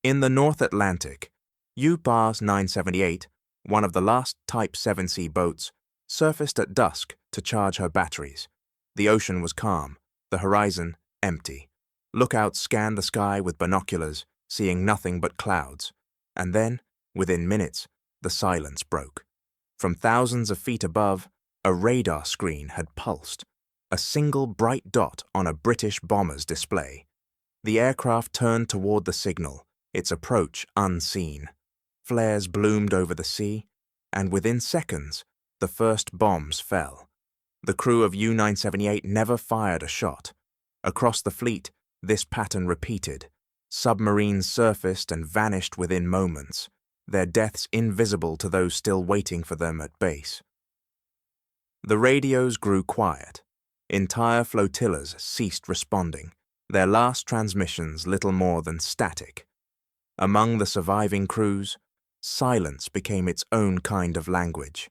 In the North Atlantic, U-Pass 978, one of the last Type 7C boats, surfaced at dusk to charge her batteries. The ocean was calm, the horizon empty. Lookouts scanned the sky with binoculars, seeing nothing but clouds. And then, within minutes, the silence broke. From thousands of feet above, a radar screen had pulsed, a single bright dot on a British bomber's display. The aircraft turned toward the signal, its approach unseen. Flares bloomed over the sea, and within seconds, the first bombs fell. The crew of U-978 never fired a shot. Across the fleet, this pattern repeated. Submarines surfaced and vanished within moments, their deaths invisible to those still waiting for them at base. The radios grew quiet. Entire flotillas ceased responding, their last transmissions little more than static. Among the surviving crews, silence became its own kind of language,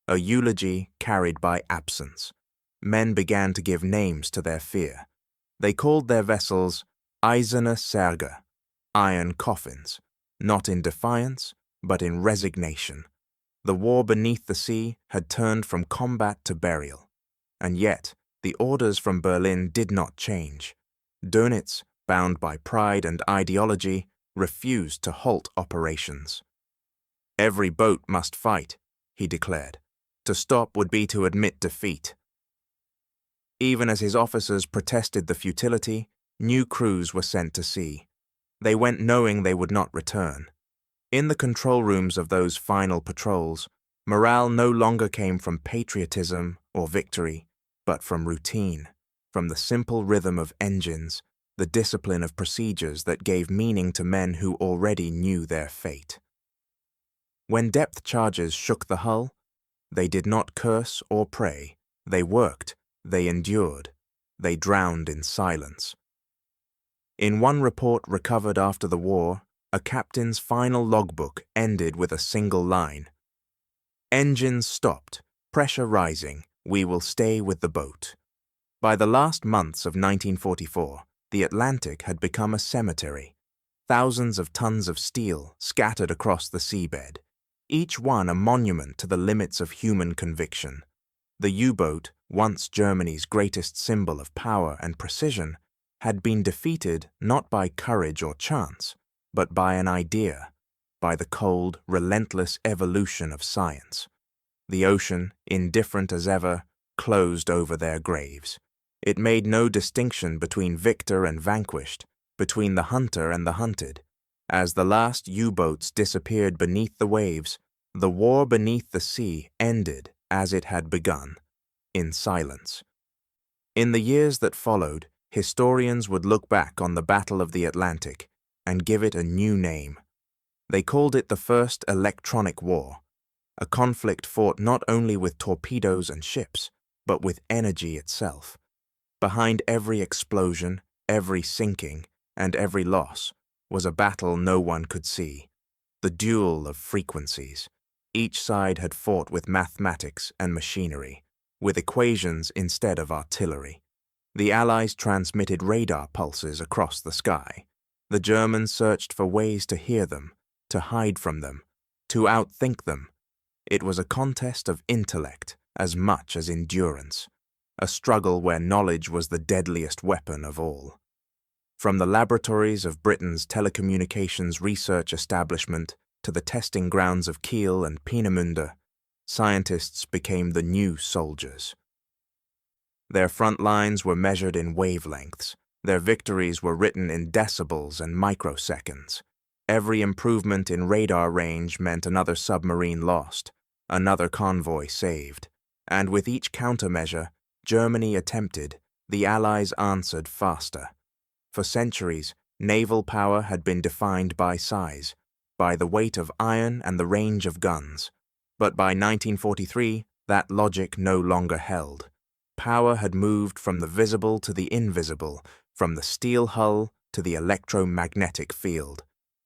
a eulogy carried by absence. Men began to give names to their fear. They called their vessels Eiserne Särge, iron coffins, not in defiance, but in resignation. The war beneath the sea had turned from combat to burial, and yet the orders from Berlin did not change. Dönitz, bound by pride and ideology, refused to halt operations. "Every boat must fight," he declared. "To stop would be to admit defeat." Even as his officers protested the futility, new crews were sent to sea. They went knowing they would not return. In the control rooms of those final patrols, morale no longer came from patriotism or victory, but from routine, from the simple rhythm of engines, the discipline of procedures that gave meaning to men who already knew their fate. When depth charges shook the hull, they did not curse or pray. They worked, they endured, they drowned in silence. In one report recovered after the war, a captain's final logbook ended with a single line: "Engines stopped, pressure rising, we will stay with the boat." By the last months of 1944, the Atlantic had become a cemetery. Thousands of tons of steel scattered across the seabed, each one a monument to the limits of human conviction. The U-boat, once Germany's greatest symbol of power and precision, had been defeated not by courage or chance, but by an idea, by the cold, relentless evolution of science. The ocean, indifferent as ever, closed over their graves. It made no distinction between victor and vanquished, between the hunter and the hunted. As the last U-boats disappeared beneath the waves, the war beneath the sea ended as it had begun, in silence. In the years that followed, historians would look back on the Battle of the Atlantic and give it a new name. They called it the First Electronic War, a conflict fought not only with torpedoes and ships, but with energy itself. Behind every explosion, every sinking, and every loss was a battle no one could see, the duel of frequencies. Each side had fought with mathematics and machinery, with equations instead of artillery. The Allies transmitted radar pulses across the sky. The Germans searched for ways to hear them, to hide from them, to outthink them. It was a contest of intellect as much as endurance, a struggle where knowledge was the deadliest weapon of all. From the laboratories of Britain's telecommunications research establishment to the testing grounds of Kiel and Peenemünde, scientists became the new soldiers. Their front lines were measured in wavelengths. Their victories were written in decibels and microseconds. Every improvement in radar range meant another submarine lost, another convoy saved. And with each countermeasure Germany attempted, the Allies answered faster. For centuries, naval power had been defined by size, by the weight of iron and the range of guns. But by 1943, that logic no longer held. Power had moved from the visible to the invisible, from the steel hull to the electromagnetic field.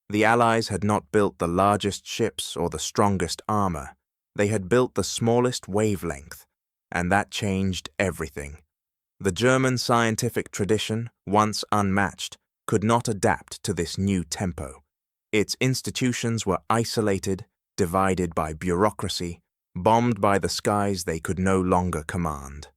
The Allies had not built the largest ships or the strongest armor. They had built the smallest wavelength, and that changed everything. The German scientific tradition, once unmatched, could not adapt to this new tempo. Its institutions were isolated, divided by bureaucracy, bombed by the skies they could no longer command.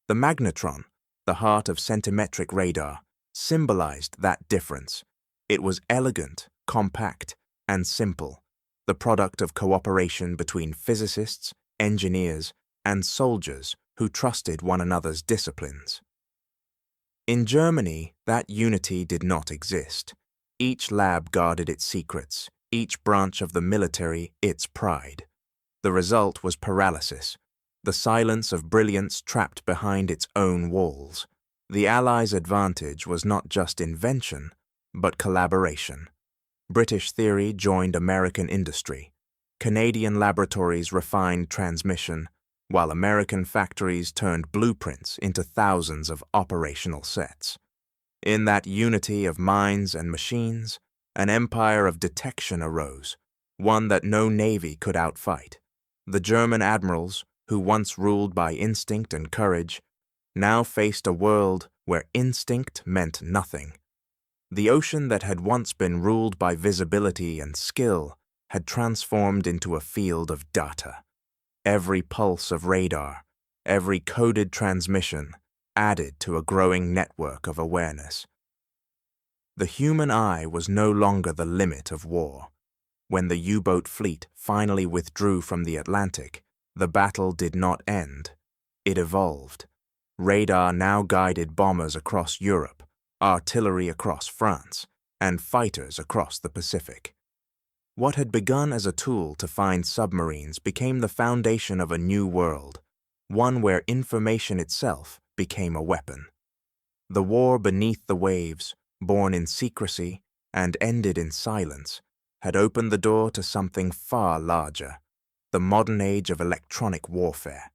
The magnetron, the heart of centimetric radar, symbolized that difference. It was elegant, compact, and simple, the product of cooperation between physicists, engineers, and soldiers who trusted one another's disciplines. In Germany, that unity did not exist. Each lab guarded its secrets, each branch of the military its pride. The result was paralysis, the silence of brilliance trapped behind its own walls. The Allies' advantage was not just invention, but collaboration. British theory joined American industry. Canadian laboratories refined transmission, while American factories turned blueprints into thousands of operational sets. In that unity of minds and machines, an empire of detection arose, one that no navy could outfight. The German admirals, who once ruled by instinct and courage, now faced a world where instinct meant nothing. The ocean that had once been ruled by visibility and skill had transformed into a field of data. Every pulse of radar, every coded transmission added to a growing network of awareness. The human eye was no longer the limit of war. When the U-boat fleet finally withdrew from the Atlantic, the battle did not end. It evolved. Radar now guided bombers across Europe, artillery across France, and fighters across the Pacific. What had begun as a tool to find submarines became the foundation of a new world, one where information itself became a weapon. The war beneath the waves, born in secrecy and ended in silence, had opened the door to something far larger, the modern age of electronic warfare.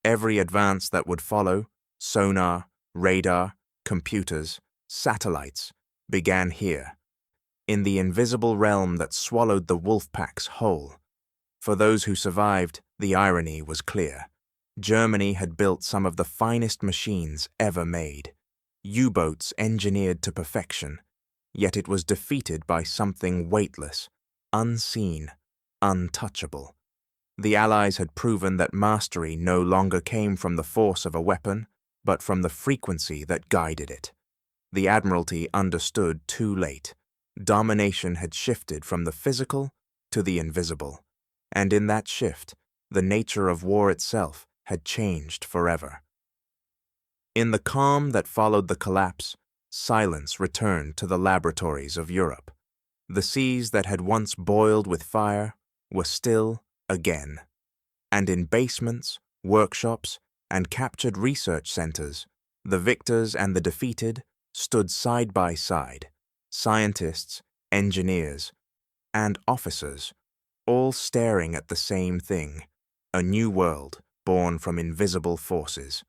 Every advance that would follow, sonar, radar, computers, satellites, began here, in the invisible realm that swallowed the wolf packs whole. For those who survived, the irony was clear. Germany had built some of the finest machines ever made, U-boats engineered to perfection, yet it was defeated by something weightless, unseen, untouchable. The Allies had proven that mastery no longer came from the force of a weapon, but from the frequency that guided it. The Admiralty understood too late. Domination had shifted from the physical to the invisible, and in that shift, the nature of war itself had changed forever. In the calm that followed the collapse, silence returned to the laboratories of Europe. The seas that had once boiled with fire were still again, and in basements, workshops, and captured research centers, the victors and the defeated stood side by side, scientists, engineers, and officers, all staring at the same thing, a new world born from invisible forces.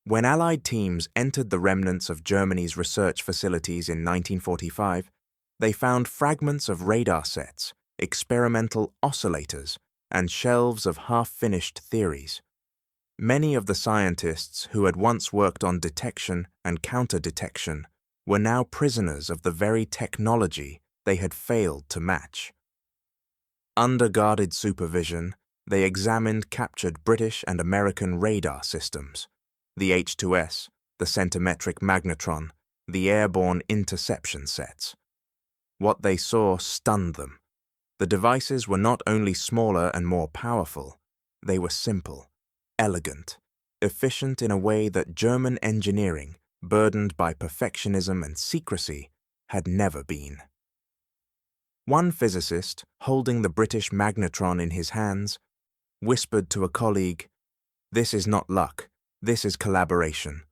When Allied teams entered the remnants of Germany's research facilities in 1945, they found fragments of radar sets, experimental oscillators, and shelves of half-finished theories. Many of the scientists who had once worked on detection and counter-detection were now prisoners of the very technology they had failed to match. Under guarded supervision, they examined captured British and American radar systems, the H2S, the centimetric magnetron, the airborne interception sets. What they saw stunned them. The devices were not only smaller and more powerful, they were simple, elegant, efficient in a way that German engineering, burdened by perfectionism and secrecy, had never been. One physicist, holding the British magnetron in his hands, whispered to a colleague, "This is not luck, this is collaboration."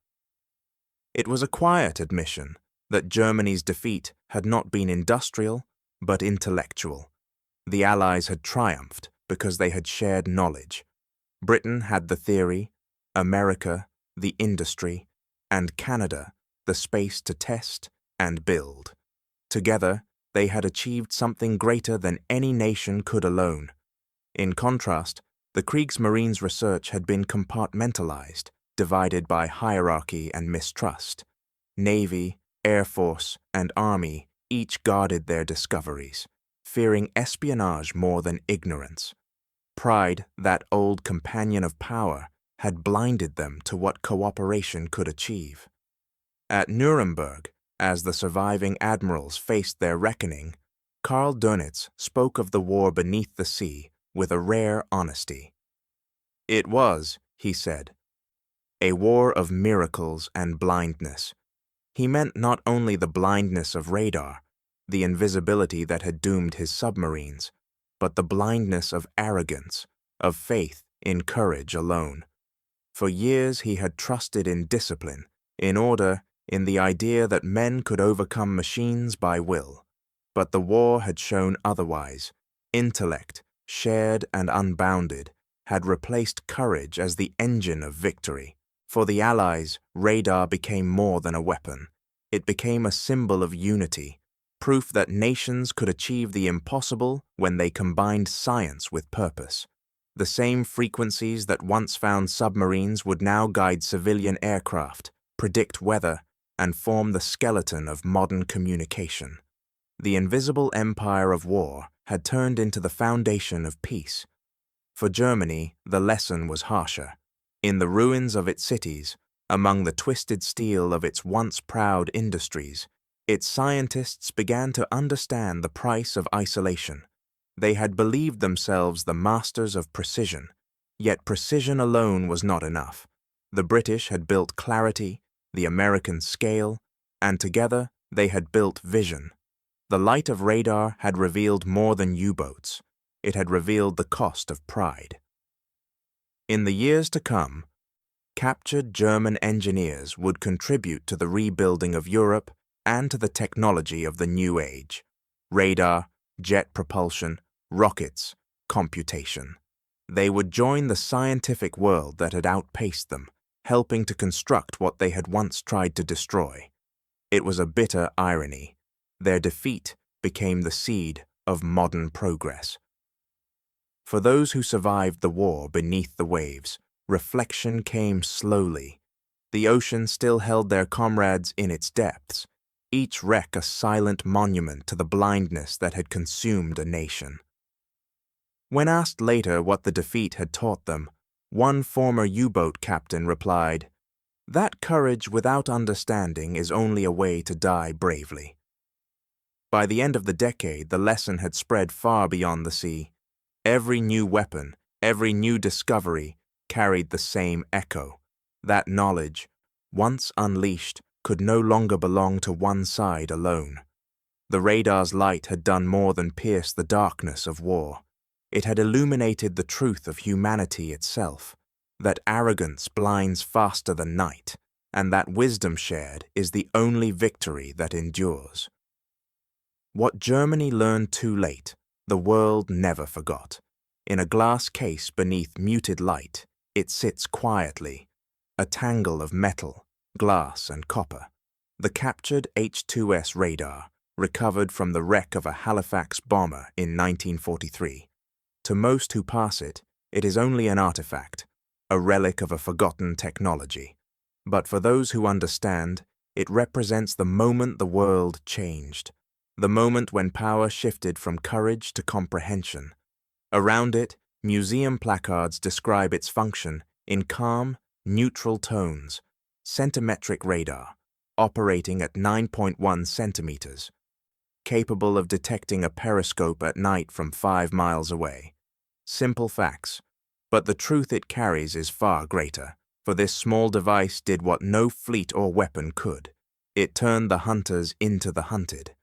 It was a quiet admission that Germany's defeat had not been industrial, but intellectual. The Allies had triumphed because they had shared knowledge. Britain had the theory, America the industry, and Canada the space to test and build. Together, they had achieved something greater than any nation could alone. In contrast, the Kriegsmarine's research had been compartmentalized, divided by hierarchy and mistrust. Navy, Air Force, and Army each guarded their discoveries, fearing espionage more than ignorance. Pride, that old companion of power, had blinded them to what cooperation could achieve. At Nuremberg, as the surviving admirals faced their reckoning, Karl Dönitz spoke of the war beneath the sea with a rare honesty. It was, he said, a war of miracles and blindness. He meant not only the blindness of radar, the invisibility that had doomed his submarines, but the blindness of arrogance, of faith in courage alone. For years he had trusted in discipline, in order, in the idea that men could overcome machines by will. But the war had shown otherwise. Intellect, shared and unbounded, had replaced courage as the engine of victory. For the Allies, radar became more than a weapon. It became a symbol of unity, proof that nations could achieve the impossible when they combined science with purpose. The same frequencies that once found submarines would now guide civilian aircraft, predict weather, and form the skeleton of modern communication. The invisible empire of war had turned into the foundation of peace. For Germany, the lesson was harsher. In the ruins of its cities, among the twisted steel of its once proud industries, its scientists began to understand the price of isolation. They had believed themselves the masters of precision, yet precision alone was not enough. The British had built clarity, the Americans scale, and together they had built vision. The light of radar had revealed more than U-boats. It had revealed the cost of pride. In the years to come, captured German engineers would contribute to the rebuilding of Europe and to the technology of the new age: radar, jet propulsion, rockets, computation. They would join the scientific world that had outpaced them, helping to construct what they had once tried to destroy. It was a bitter irony. Their defeat became the seed of modern progress. For those who survived the war beneath the waves, reflection came slowly. The ocean still held their comrades in its depths, each wreck a silent monument to the blindness that had consumed a nation. When asked later what the defeat had taught them, one former U-boat captain replied, "That courage without understanding is only a way to die bravely." By the end of the decade, the lesson had spread far beyond the sea. Every new weapon, every new discovery carried the same echo. That knowledge, once unleashed, could no longer belong to one side alone. The radar's light had done more than pierce the darkness of war. It had illuminated the truth of humanity itself, that arrogance blinds faster than night, and that wisdom shared is the only victory that endures. What Germany learned too late, the world never forgot. In a glass case beneath muted light, it sits quietly, a tangle of metal, glass, and copper. The captured H-2S radar, recovered from the wreck of a Halifax bomber in 1943. To most who pass it, it is only an artifact, a relic of a forgotten technology. But for those who understand, it represents the moment the world changed, the moment when power shifted from courage to comprehension. Around it, museum placards describe its function in calm, neutral tones: centimetric radar, operating at 9.1 centimeters, capable of detecting a periscope at night from 5 miles away. Simple facts, but the truth it carries is far greater, for this small device did what no fleet or weapon could. It turned the hunters into the hunted.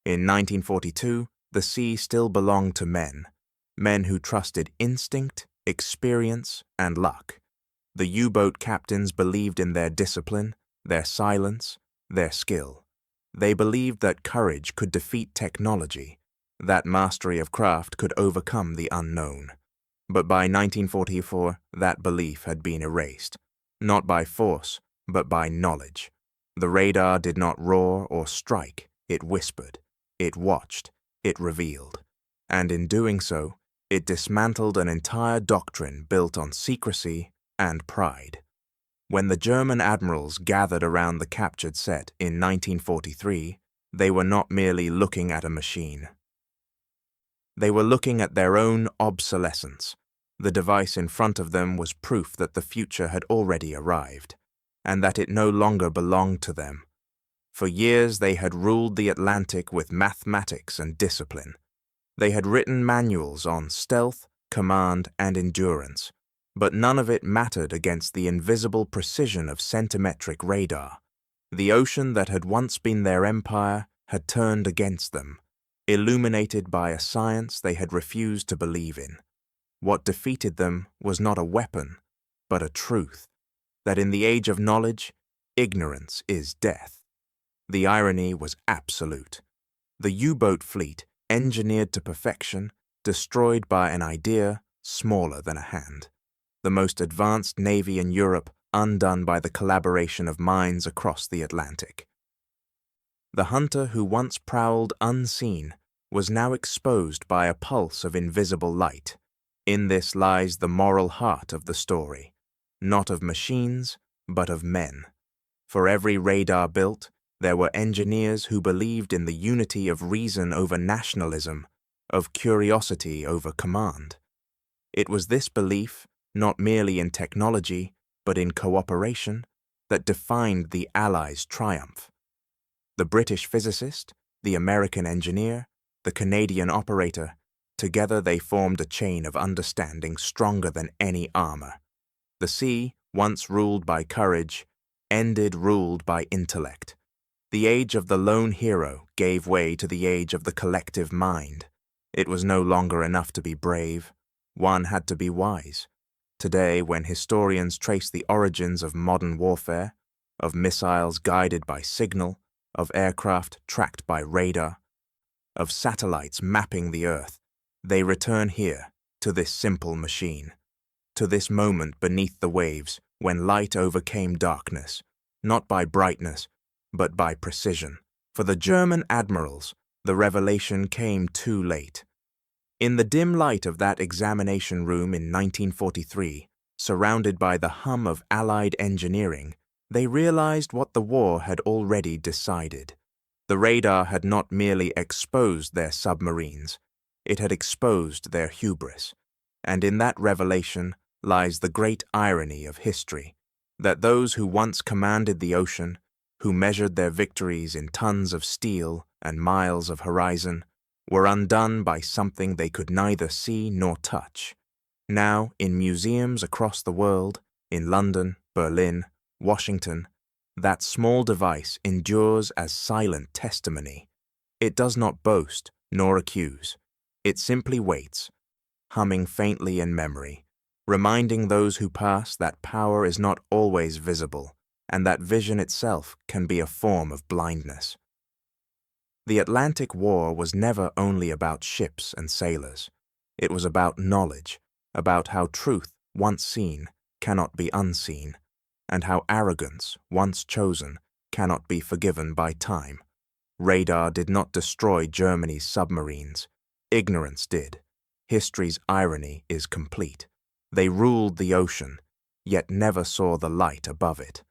In 1942, the sea still belonged to men who trusted instinct, experience, and luck. The U-boat captains believed in their discipline, their silence, their skill. They believed that courage could defeat technology, that mastery of craft could overcome the unknown. But by 1944, that belief had been erased, not by force, but by knowledge. The radar did not roar or strike, it whispered, it watched, it revealed. And in doing so, it dismantled an entire doctrine built on secrecy and pride. When the German admirals gathered around the captured set in 1943, they were not merely looking at a machine. They were looking at their own obsolescence. The device in front of them was proof that the future had already arrived, and that it no longer belonged to them. For years they had ruled the Atlantic with mathematics and discipline. They had written manuals on stealth, command, and endurance, but none of it mattered against the invisible precision of centimetric radar. The ocean that had once been their empire had turned against them, illuminated by a science they had refused to believe in. What defeated them was not a weapon, but a truth, that in the age of knowledge, ignorance is death. The irony was absolute. The U-boat fleet, engineered to perfection, destroyed by an idea smaller than a hand. The most advanced navy in Europe, undone by the collaboration of minds across the Atlantic. The hunter who once prowled unseen was now exposed by a pulse of invisible light. In this lies the moral heart of the story, not of machines, but of men. For every radar built, there were engineers who believed in the unity of reason over nationalism, of curiosity over command. It was this belief, not merely in technology, but in cooperation, that defined the Allies' triumph. The British physicist, the American engineer, the Canadian operator, together they formed a chain of understanding stronger than any armor. The sea, once ruled by courage, ended ruled by intellect. The age of the lone hero gave way to the age of the collective mind. It was no longer enough to be brave. One had to be wise. Today, when historians trace the origins of modern warfare, of missiles guided by signal, of aircraft tracked by radar, of satellites mapping the Earth, they return here, to this simple machine, to this moment beneath the waves when light overcame darkness, not by brightness, but by precision. For the German admirals, the revelation came too late. In the dim light of that examination room in 1943, surrounded by the hum of Allied engineering, they realized what the war had already decided. The radar had not merely exposed their submarines, it had exposed their hubris. And in that revelation lies the great irony of history, that those who once commanded the ocean, who measured their victories in tons of steel and miles of horizon, were undone by something they could neither see nor touch. Now, in museums across the world, in London, Berlin, Washington, that small device endures as silent testimony. It does not boast nor accuse. It simply waits, humming faintly in memory, reminding those who pass that power is not always visible, and that vision itself can be a form of blindness. The Atlantic War was never only about ships and sailors. It was about knowledge, about how truth, once seen, cannot be unseen, and how arrogance, once chosen, cannot be forgiven by time. Radar did not destroy Germany's submarines. Ignorance did. History's irony is complete. They ruled the ocean, yet never saw the light above it.